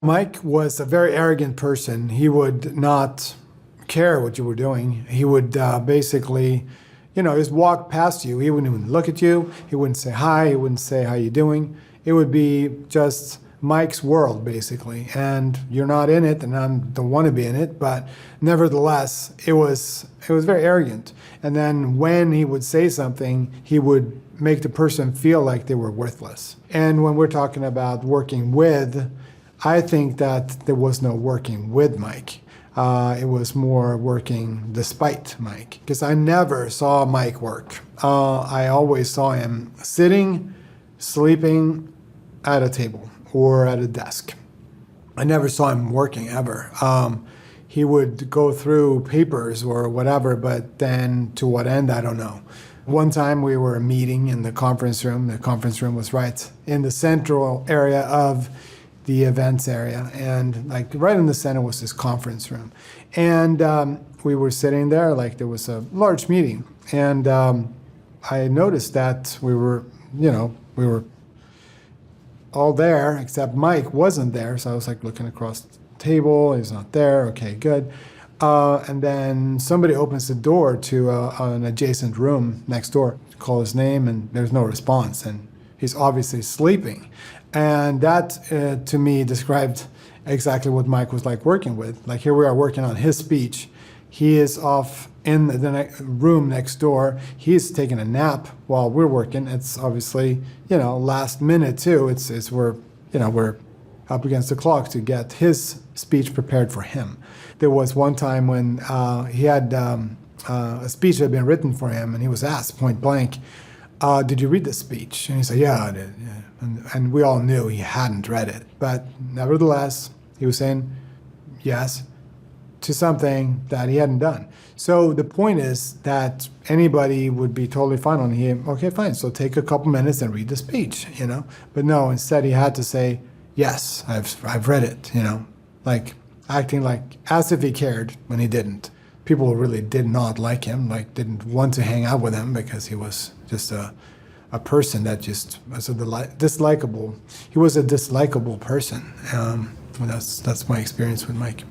Mike was a very arrogant person. He would not care what you were doing. He would basically, just walk past you. He wouldn't even look at you. He wouldn't say hi. He wouldn't say how you doing. It would be just Mike's world, basically. And you're not in it, and I don't want to be in it. But nevertheless, it was very arrogant. And then when he would say something, he would make the person feel like they were worthless. And when we're talking about working with, I think that there was no working with Mike. It was more working despite Mike, because I never saw Mike work. I always saw him sitting, sleeping at a table or at a desk. I never saw him working ever. He would go through papers or whatever, but then to what end, I don't know. One time we were meeting in the conference room. The conference room was right in the central area of the events area, and like right in the center was this conference room. And we were sitting there, like there was a large meeting, and I noticed that we were all there except Mike wasn't there. So I was like looking across the table. He's not there. Okay, good. And then somebody opens the door to an adjacent room next door. Call his name, and there's no response, and he's obviously sleeping. And that, to me, described exactly what Mike was like working with. Like here we are working on his speech. He is off in the room next door. He's taking a nap while we're working. It's obviously, last minute too. We're up against the clock to get his speech prepared for him. There was one time when he had a speech that had been written for him, and he was asked point blank, did you read the speech? And he said, yeah, I did. Yeah. And we all knew he hadn't read it. But nevertheless, he was saying yes to something that he hadn't done. So the point is that anybody would be totally fine on him. Okay, fine. So take a couple minutes and read the speech, But no, instead he had to say, yes, I've read it, like acting like as if he cared when he didn't. People really did not like him, like didn't want to hang out with him because he was just a person that just was dislikable. He was a dislikable person. That's my experience with Mike.